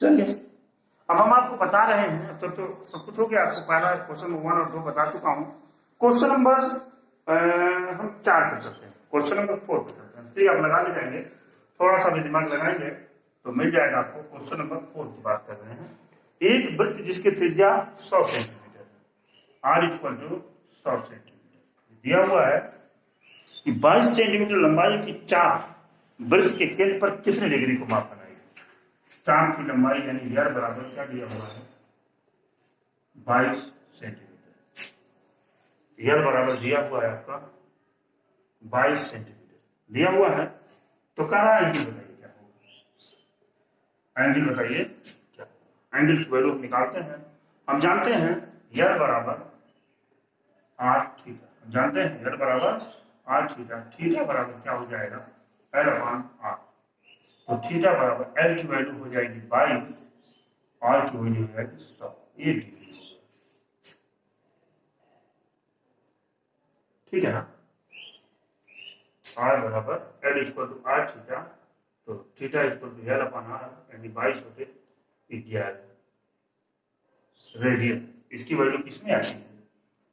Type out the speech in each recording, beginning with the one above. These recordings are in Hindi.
चलिए, अब हम आपको बता रहे हैं तो सब कुछ हो गया। आपको पहला क्वेश्चन 1 और 2 बता चुका हूँ। क्वेश्चन नंबर हम 4 पे चलते हैं, क्वेश्चन नंबर 4 पे चलते हैं। 3 आप लगा ले जाएंगे, थोड़ा सा भी दिमाग लगाएंगे तो मिल जाएगा आपको। क्वेश्चन नंबर 4 की बात कर रहे हैं। एक वृत्त जिसकी त्रिज्या 100 centimeter, r equal to 100 centimeter दिया हुआ है कि 22 सेंटीमीटर लंबाई की चाप वृत्त के केंद्र पर कितने डिग्री को माप बनाएगी। चाप की लंबाई यानी यार बराबर क्या दिया हुआ है, 22 सेंटीमीटर। यार बराबर दिया हुआ है आपका 22 सेंटीमीटर दिया हुआ है। तो कह रहा है एंगल बताइए क्या होगा, एंगल बताइए क्या। एंगल की वैल्यू निकालते हैं। हम जानते हैं यार बराबर आर थीटा, हम जानते हैं यार बराबर आर थीटा। थीटा बराबर क्या हो जाएगा, एल अपॉन आर। तो थीटा बराबर एल की वैल्यू हो जाएगी 22, आर की वैल्यू हो जाएगी 100, ये डिग्री होगा। ठीक है ना। आर बराबर L equal to R theta, तो theta equal to L upon R यानी 22 होते 11 रेडियन। इसकी वैल्यू किसमें आती है,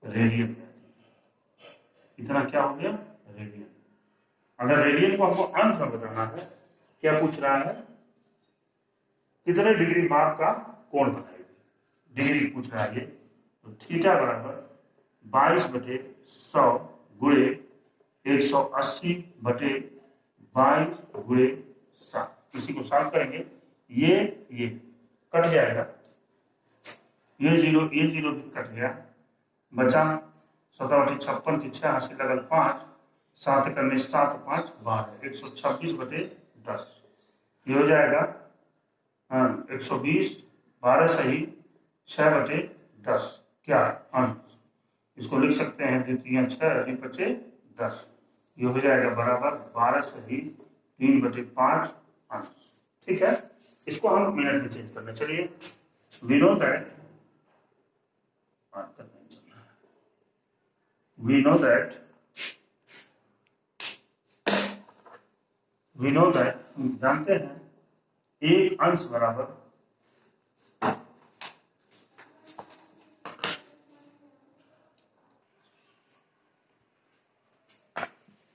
रेडियन में आती है। इतना क्या हो गया, रेडियन। अगर रेडियन को हमको अंश में बताना है, क्या पूछ रहा है, कितने डिग्री माप का कोण बनाएगी, डिग्री पूछ रहा है ये। तो थीटा बराबर 22/100 गुणे 180 बटे 22 गुणे 7। इसी को सॉल्व करेंगे, ये कट जाएगा, ये जीरो भी कट गया, बचा 7/56 की 6 हासिल लगल 5, 7 करने 7 5 12, 126/10। ये हो जाएगा 120, 12 सही 6/10 क्या अंश। इसको लिख सकते हैं द्वितीय 6 अधिक 10। ये हो जाएगा बराबर 12 सही 3/5 अंश। ठीक है, इसको हम मिनट में चेंज करना। चलिए, we know that हम जानते हैं एक अंश बराबर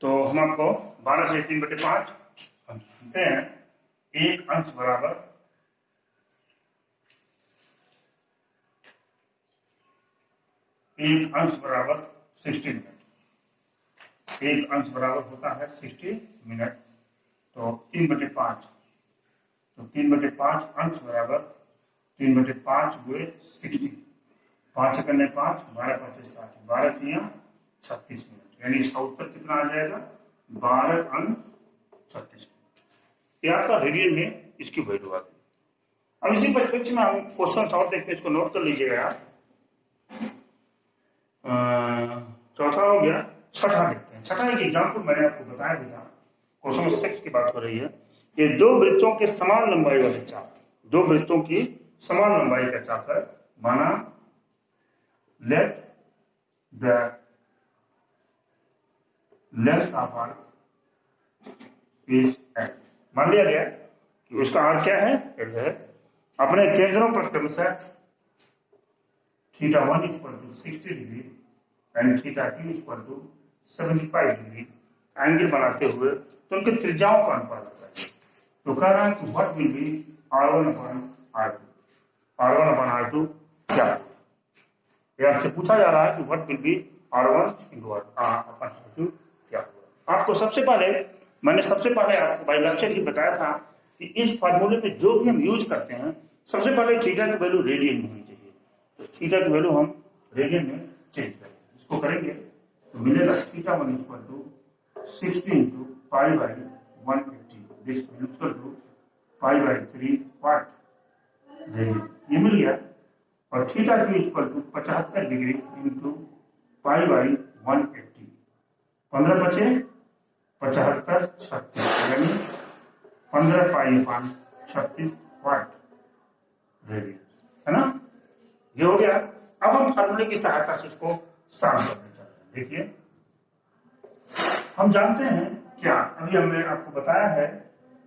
तो हम आपको 12 से 3/5 हम जानते हैं एक अंश बराबर एक अंश बराबर 60 मिनट। एक अंश बराबर होता है 60 मिनट। तो 3/5, तो 3/5 अंश बराबर 3/5 गुणे 60, 5 करने 5, 12 5 60, 12 3 36 मिनट। यानी इसका उत्तर कितना आ जाएगा, 12 अंश 36 मिनट। ये आपका रेडियन में इसकी वैल्यू आती है। अब इसी परिप्रेक्ष्य में हम क्वेश्चन और देखते हैं, इसको नोट कर लीजिएगा आप। चौथा हो गया, छठा देखते हैं। छठा एक एग्जाम्पल मैंने आपको बताया भी था, क्वेश्चन 6 की बात हो रही है। ये दो वृत्तों के समान लंबाई वाले चाप, दो वृत्तों की समान लंबाई का चाप है। माना let the length of arc is L. मान लिया गया कि उसका आर्क क्या है, एल है। अपने केंद्रों पर क्रमशः θ1 = 60 डिग्री एंड θ2 = 75 डिग्री एंगल बनाते हुए तो उनके त्रिज्याओं का अनुपात बताइए। तो कह रहा है कि what will be r1/r2। r1/r2 क्या है, ये आपसे पूछा जा रहा है कि व्हाट विल बी r1/r2 क्या होगा। आपको सबसे पहले आपको भाई लेक्चर ही बताया था कि इस फार्मूले में जो भी हम यूज करते हैं, सबसे पहले थीटा की वैल्यू रेडियन में होनी चाहिए। तो थीटा की वैल्यू हम रेडियन में चेंज करेंगे। इसको करेंगे तो मिलेगा θ1 = 60 × π/180, दिस इक्वल टू π/3 वाट रेडियन। ये मिल गया। और θ2 = 75 डिग्री × π/180, 15 बचे 75 36, यानी 15 π/36 वाट रेडियन, है ना। ये हो गया। अब हम फार्मूले की सहायता से इसको सॉल्व करने चलते हैं। देखिए, हम जानते हैं क्या, अभी हमने आपको बताया है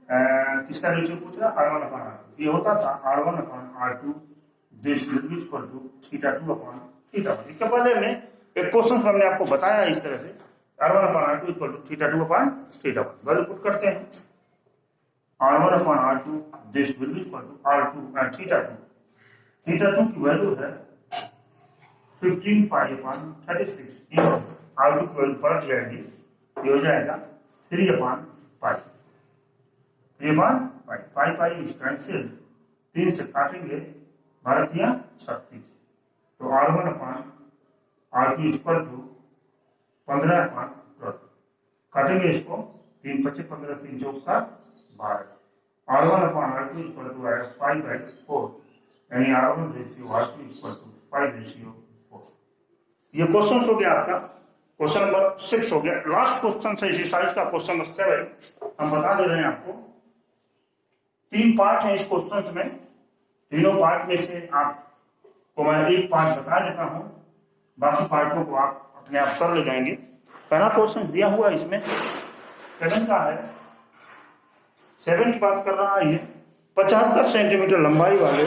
किसका रेशियो पूछ रहा है, R1/R2। ये होता था R1/R2 this will be equal to θ2/θ1। इसके पहले हमने एक क्वेश्चन हमने आपको बताया इस तरह से R1/R2 equal to θ2/θ1। Value put करते हैं R1/R2 this will be equal to θ2 की वैल्यू है 15π/36। R2 की वैल्यू पलट जाएगी, ये हो जाएगा 3/π। 3/π पाई इज कैंसिल, 3 से काटेंगे 12×36, तो R1/R2 इक्वल टू 15/12। काटेंगे इसको, 3×5 15, 3×4 12। R1/R2 इक्वल टू 5/4, यानी R1 ratio R2 equal to 5/4। ये क्वेश्चन हो गया आपका, क्वेश्चन नंबर 6 हो गया। लास्ट क्वेश्चन से इसी साइज का क्वेश्चन नंबर 7 हम बता दे रहे हैं आपको। 3 पार्ट है इस क्वेश्चन में, तीनों पार्ट में से आपको मैं एक पार्ट बता देता हूं, बाकी पार्टों को आप अपने आप कर ले जाएंगे। पहला क्वेश्चन दिया हुआ इसमें 7 का है। 7 की बात कर रहा है ये 75 सेंटीमीटर लंबाई वाले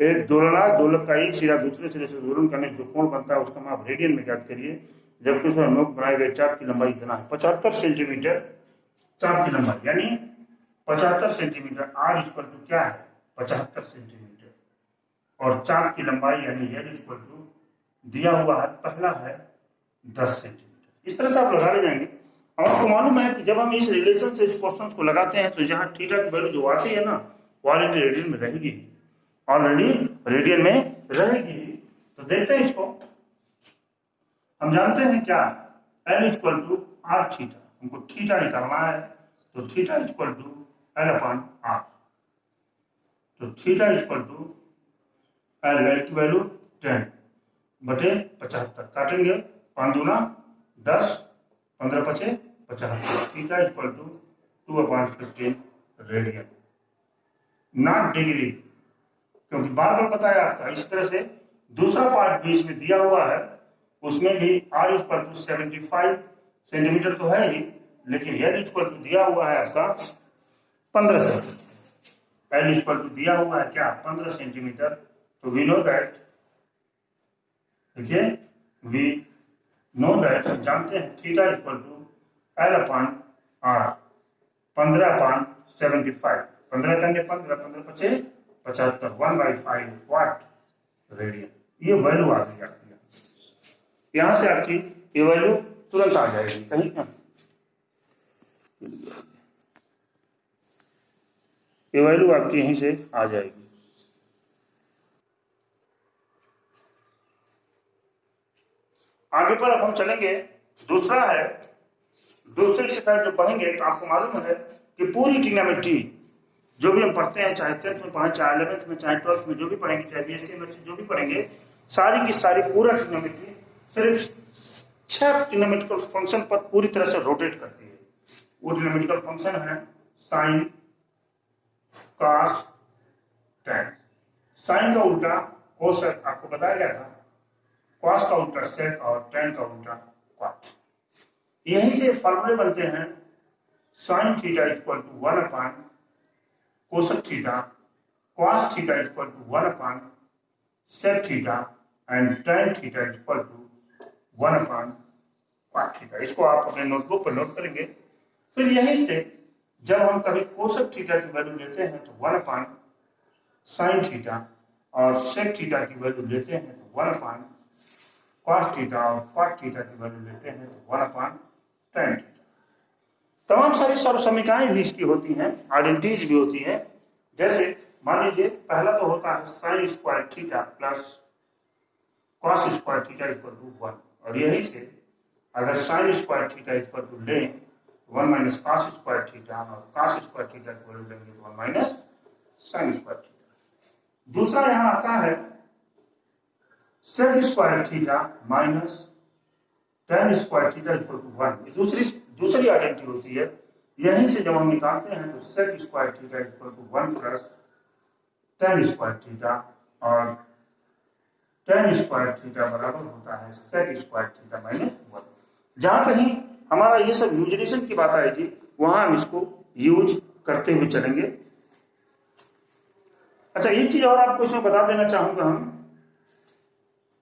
एक दोलक का एक सिरा दूसरे सिरे से दोलन करने जो कोण बनता है उसका माप रेडियन में ज्ञात करिए, जबकि उसमें नोक बनाए गए चाप की लंबाई इतना है। 75 सेंटीमीटर चाप की लंबाई, यानी 75 सेंटीमीटर। R इक्वल टू क्या है 75 सेंटीमीटर, और चाप की लंबाई यानी L इक्वल टू दिया हुआ है, पहला है 10 सेंटीमीटर। इस तरह से आप लगा ले जाएंगे। आपको मालूम है कि जब हम इस रिलेशन से इस क्वेश्चन को लगाते हैं तो जहाँ थीटा की वैल्यू जो आती है ना वो ऑलरेडी रेडियन में रहेगी, ऑलरेडी रेडियन में रहेगी। तो देखते हैं इसको, हम जानते हैं क्या L equal to R theta, हमको थीटा निकालना है, तो थीटा इक्वल टू L/R। तो थीटा इक्वल टू L की वैल्यू 10/75, काटेंगे 5 दूना 10, 15×5 75। Theta equal to 2/15 radian, not degree, क्योंकि बार बार बताया आपका। इस तरह से दूसरा पार्ट भी इसमें दिया हुआ है, उसमें भी R इक्वल टू 75 सेंटीमीटर तो है ही, लेकिन L इक्वल टू दिया हुआ है आपका 15 सेंटीमीटर। L इक्वल टू दिया हुआ है क्या 15 सेंटीमीटर। तो वी नो दैट, देखिए वी नो दैट, जानते हैं थीटा इक्वल टू L/R 15/75। 15 करने 15, 15×5 75, 1/5 वाट रेडियन। ये वैल्यू आ गई आपकी, यहां से आपकी ये वैल्यू तुरंत आ जाएगी कहीं। ये वैल्यू आपकी यहीं से आ जाएगी। आगे पर अब हम चलेंगे, दूसरा है, दूसरे एक्सरसाइज जो पढ़ेंगे तो आपको मालूम है कि पूरी ट्रिग्नोमेट्री जो भी हम पढ़ते हैं, चाहे 10th में पढ़े, चाहे 11th में, चाहे 12th में, जो भी पढ़ेंगे, चाहे BSc में जो भी पढ़ेंगे, सारी की सारी पूरा ट्रिग्नोमेट्री सिर्फ 6 ट्रिग्नोमेट्रिकल फंक्शन पर पूरी तरह से रोटेट करती है। वो ट्रिग्नोमेट्रिकल फंक्शन है साइन, कॉस, टैन। साइन का उल्टा कोस आपको बताया गया था, कॉस का उल्टा सेक और टैन का उल्टा क्वाट। यहीं से फॉर्मूले बनते हैं sine theta equal to cosec theta, cos theta equal to sec theta and tan theta equal to cot theta. इसको आप अपने नोटबुक पर नोट करेंगे। फिर यहीं से जब हम कभी कोसेक थीटा की वैल्यू लेते हैं तो 1/साइन थीटा, और सेक थीटा की वैल्यू लेते हैं तो 1/कॉस थीटा, और क्वाट थीटा की वैल्यू लेते हैं तो 1/टैन थीटा। तमाम सारी सर्व समीकरणाएं भी इसकी होती हैं, आइडेंटिटीज भी होती हैं। जैसे मान लीजिए पहला तो होता है sine square theta plus cos square theta equal to 1, और यही से अगर sine square theta equal to लें 1 - कॉस स्क्वायर थीटा, और कॉस स्क्वायर थीटा की वैल्यू लेंगे तो 1 - साइन स्क्वायर थीटा। दूसरा यहां आता है sec square theta minus tan square theta equal to 1। दूसरी आइडेंटिटी होती है। यहीं से जब हम निकालते हैं तो sec square theta equal to 1 plus tan square theta, और टैन स्क्वायर थीटा बराबर होता है सेक स्क्वायर थीटा माइनस 1। जहां कहीं हमारा ये सब यूजरेशन की बात आएगी वहां हम इसको यूज करते हुए चलेंगे। अच्छा, एक चीज और आपको इसमें बता देना चाहूंगा हम,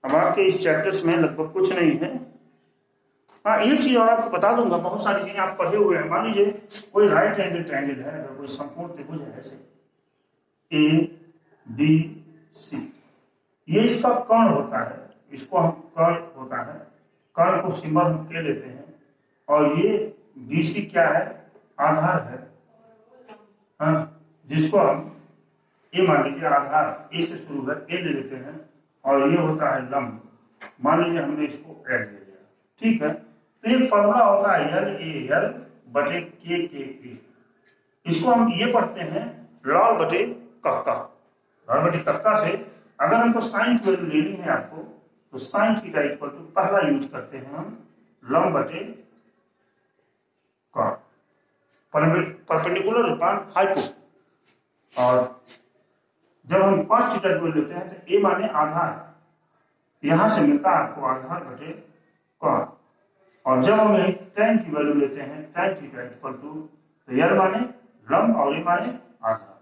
अब आपके इस चैप्टर्स में लगभग कुछ नहीं है। हाँ, एक चीज और आपको बता दूंगा, बहुत सारी चीजें आप पढ़े हुए हैं। मान लीजिए कोई राइट एंगल ट्रायंगल है, अगर कोई संपूर्ण त्रिभुज है ऐसे ABC, ये इसका कर्ण होता है, इसको हम कर्ण होता है, कर्ण को सिंबल हम के लेते हैं, और ये BC क्या है, आधार है। हाँ, जिसको हम ए मान लीजिए, आधार ए से शुरू है, ए ले लेते हैं, और ये होता है लंब, मान लीजिए हमने इसको ऐड ले लिया, ठीक है। तो एक फॉर्मूला होता है L बटे K, इसको हम ये पढ़ते हैं लॉग बटे कक्का। लॉग बटे कक्का से अगर हमको साइन की वैल्यू लेनी है आपको, तो साइन थीटा इक्वल टू पहला यूज करते हैं हम लंब बटे कॉट, परपेंडिकुलर अपॉन हाइपो। और जब हम cos थीटा की वैल्यू लेते हैं तो ए माने आधार, यहां से मिलता है आपको आधार बटे कॉट। और जब हम tan की वैल्यू लेते हैं, tan थीटा इक्वल टू, तो L माने लंब और ए माने आधार,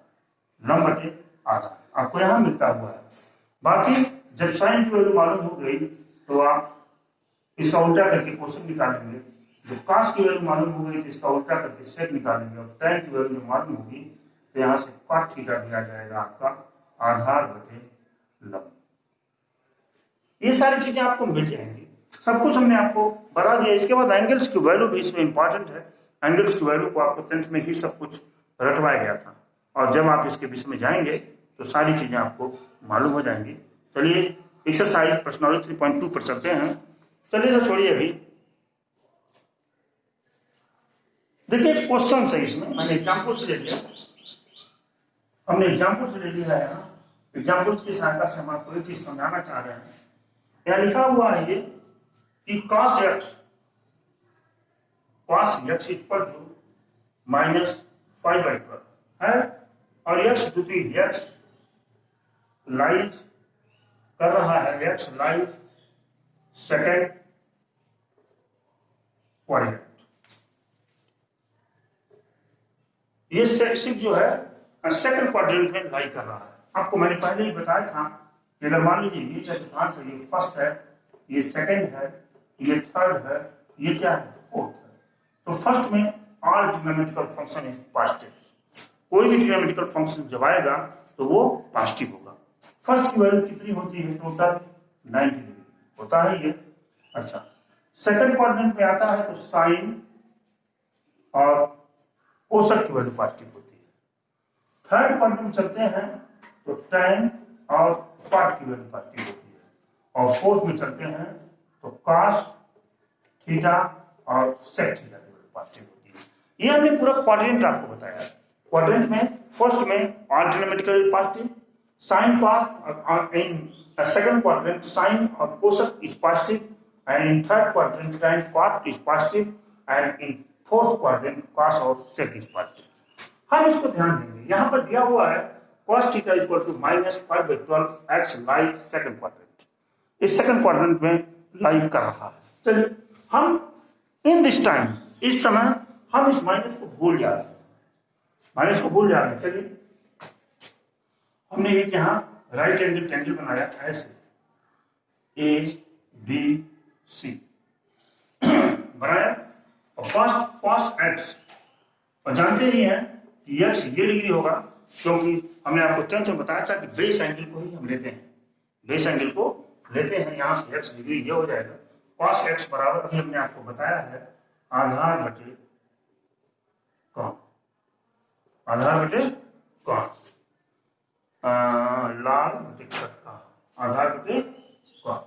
लंब बटे आधार आपको यहां मिलता हुआ है। बाकी जब साइन की वैल्यू मालूम हो गई तो आप इसका उल्टा करके क्वेश्चन निकालेंगे, जब cos की वैल्यू मालूम हो गई तो इसका उल्टा करके सेक निकालेंगे, और tan की वैल्यू मालूम होगी तो यहां से cot थीटा भी आ जाएगा आपका आधार बटे लंब। ये सारी चीजें आपको मिल जाएंगी, सब कुछ हमने आपको बता दिया। इसके बाद एंगल्स की वैल्यू भी इसमें इंपॉर्टेंट है, एंगल्स की वैल्यू को आपको 10th में ही सब कुछ रटवाया गया था, और जब आप इसके विषय में जाएंगे तो सारी चीजें आपको मालूम हो जाएंगी। चलिए एक्सरसाइज प्रश्नावली 3.2 पर चलते हैं। चलिए तो छोड़िए अभी, देखिए क्वेश्चन है इसमें, मैंने एग्जाम्पल से ले लिया, हमने एग्जाम्पल से ले लिया है। यहाँ एग्जाम्पल की सहायता से हम आपको एक चीज समझाना चाह रहे हैं। यहाँ लिखा हुआ है ये कि cos x इक्वल टू -5/12 है, और x द्वितीय x लाइज कर रहा है, x लाइज सेकेंड क्वाड्रेंट। ये सिर्फ जो है सेकंड क्वाड्रेंट में लाई कर रहा है। आपको मैंने पहले ही बताया था कि अगर मान लीजिए ये चतुर्थांश है, ये फर्स्ट है, ये सेकंड है, ये थर्ड है, ये क्या है, फोर्थ है। तो फर्स्ट में all trigonometrical function is positive, कोई भी ट्रिग्नोमेट्रिकल फंक्शन जब आएगा तो वो पॉजिटिव होगा। फर्स्ट की वैल्यू कितनी होती है, टोटल 90 डिग्री होता है ये। अच्छा, सेकंड क्वाड्रेंट में आता है तो साइन और कोसक की वैल्यू पॉजिटिव होती है। थर्ड क्वाड्रेंट में चलते हैं तो tan और cot की वैल्यू पॉजिटिव होती है, और फोर्थ में चलते हैं तो cos थीटा और sec थीटा की वैल्यू पॉजिटिव होती है। ये हमने पूरा क्वाड्रेंट आपको बताया। क्वाड्रेंट में फर्स्ट में all trigonometrical positive, sin cos, in second quadrant sin और cosec is positive, and in third quadrant tan cot is positive, and in fourth quadrant cos और sec इज पॉजिटिव। हम इसको ध्यान देंगे, यहां पर दिया हुआ है cos theta equal to -5/12 x lie second quadrant, इस सेकंड क्वाड्रेंट में लाई कर रहा है। चलिए हम इन दिस टाइम, इस समय हम इस माइनस को भूल जा रहे हैं, माइनस को भूल जा रहे हैं। चलिए हमने एक यहाँ राइट एंगल ट्रायंगल बनाया ऐसे ABC बनाया, और cos x, और जानते ही हैं कि x ये डिग्री होगा, क्योंकि हमने आपको 10th में बताया था कि बेस एंगल को ही हम लेते हैं, बेस एंगल को लेते हैं, यहां से x डिग्री ये हो जाएगा। cos x बराबर अभी हमने आपको बताया है आधार बटे कॉट, आधार बटे कॉट, लाल बटे कक्का, आधार बटे कॉट।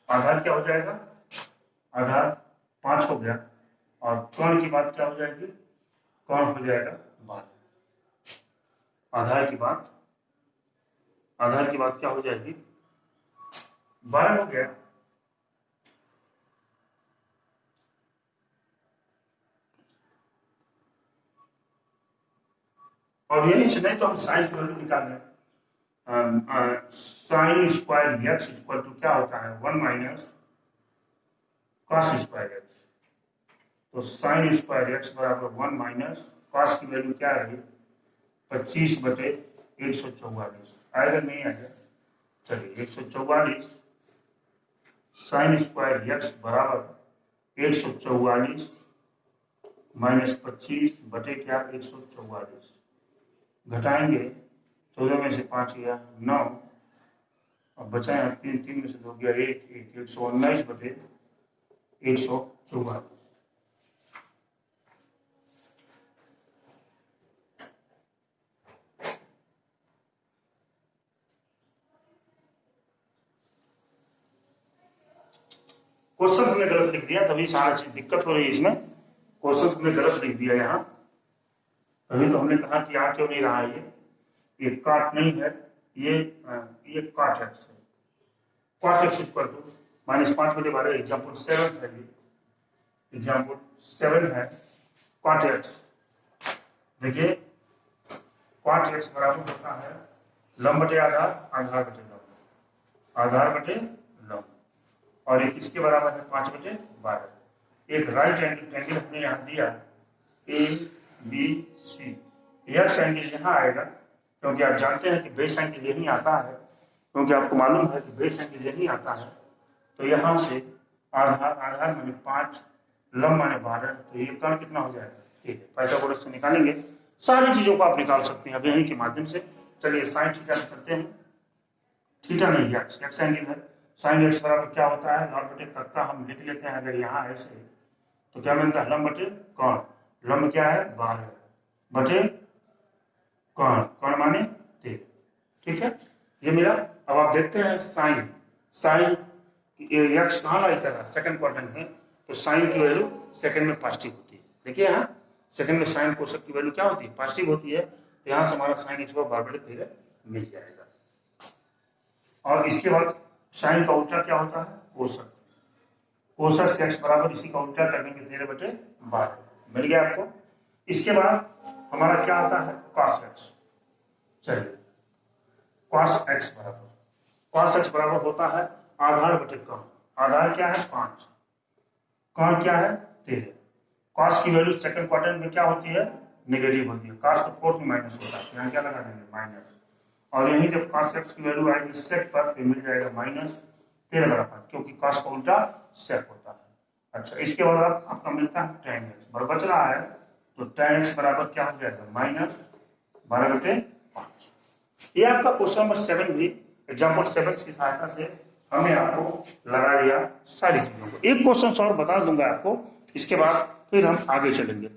आधार क्या हो जाएगा, आधार 5 हो गया, और कर्ण की बात क्या हो जाएगी, कर्ण हो जाएगा 12। आधार की बात क्या हो जाएगी, 12 हो गया। और यही से नहीं तो हम साइन की वैल्यू निकाल लें, sine square x equal to क्या होता है, 1 माइनस कॉस स्क्वायर एक्स। तो साइन स्क्वायर एक्स बराबर 1 माइनस कॉस की वैल्यू क्या है 25/144 आएगा नहीं आएगा? चलिए 144 साइन स्क्वायर एक्स बराबर 144 माइनस 25 बटे क्या 144 घटाएंगे 14 में से 5 गया 9 अब बचाए 3 3 में से 2 गया 1 119 बटे 144। क्वेश्चन हमने गलत लिख दिया, तभी सारा चीज दिक्कत हो रही है इसमें। क्वेश्चन हमने गलत लिख दिया यहाँ, तभी तो हमने कहा कि आ क्यों नहीं रहा है ये काट नहीं है, ये काट एक्स है। Cot x equal to -5/12 example 7 है, ये एग्जाम्पल 7 है। कॉट एक्स देखिए, कॉट एक्स बराबर होता है लंब बटे आधार, आधार बटे लंब, आधार बटे लंब, और ये किसके बराबर है 5/12। एक राइट एंगल हमने यहाँ दिया ABC, एक्स एंगल यहाँ आएगा क्योंकि आप जानते हैं कि बेस एंगल यही आता है, क्योंकि आपको मालूम है कि बेस एंगल यही आता है। तो यहाँ से आधार माने 5, लंब माने 12, तो ये कर्ण कितना हो जाएगा? ठीक है, पाइथागोरस से निकालेंगे, सारी चीजों को आप निकाल सकते हैं अब यहीं के माध्यम से। चलिए साइन थीटा करते हैं, थीटा नहीं एक्स एंगल है। साइन एक्स बराबर क्या होता है? लॉग बटे कक्का हम लिख लेते हैं, अगर यहाँ ऐसे तो क्या मिलता है? लंब बटे कर्ण, लंब क्या है 12 बटे कर्ण, कर्ण माने 13। ठीक है, ये मेरा। अब आप देखते हैं साइन एक्स कहाँ लाई कर रहा है? सेकंड क्वाड्रेंट में, तो साइन की वैल्यू सेकंड में पॉजिटिव होती है। देखिए यहाँ सेकंड में साइन कोशक की वैल्यू क्या होती है? पॉजिटिव होती है, तो यहाँ से हमारा साइन एक्स 12/13 मिल जाएगा। और इसके बाद साइन का उल्टा क्या होता है? कोशक, कोशक एक्स बराबर इसी का उल्टा कर देंगे 13/12, मिल गया आपको। इसके बाद हमारा क्या आता है? Cos x. चलिए कॉस एक्स बराबर होता है आधार बटे कर्ण, आधार क्या है 5, कर्ण क्या है 13। कॉस की वैल्यू सेकंड क्वाड्रेंट में क्या होती है? नेगेटिव होती है, कॉस तो फोर्थ में माइनस होता है, यहाँ क्या लगा देंगे? माइनस, और यहीं जब कॉस एक्स की वैल्यू आएगी सेक पर, तो मिल जाएगा -13/5, क्योंकि कॉस का उल्टा सेक होता है। अच्छा, इसके बाद आपका मिलता है tan एक्स, बच रहा है तो tan एक्स बराबर क्या हो जाएगा? -12/5। ये आपका क्वेश्चन नंबर 7 भी एग्जाम्पल 7 की सहायता से हमने आपको लगा दिया सारी चीजों को। एक क्वेश्चन और बता दूंगा आपको, इसके बाद फिर हम आगे चलेंगे।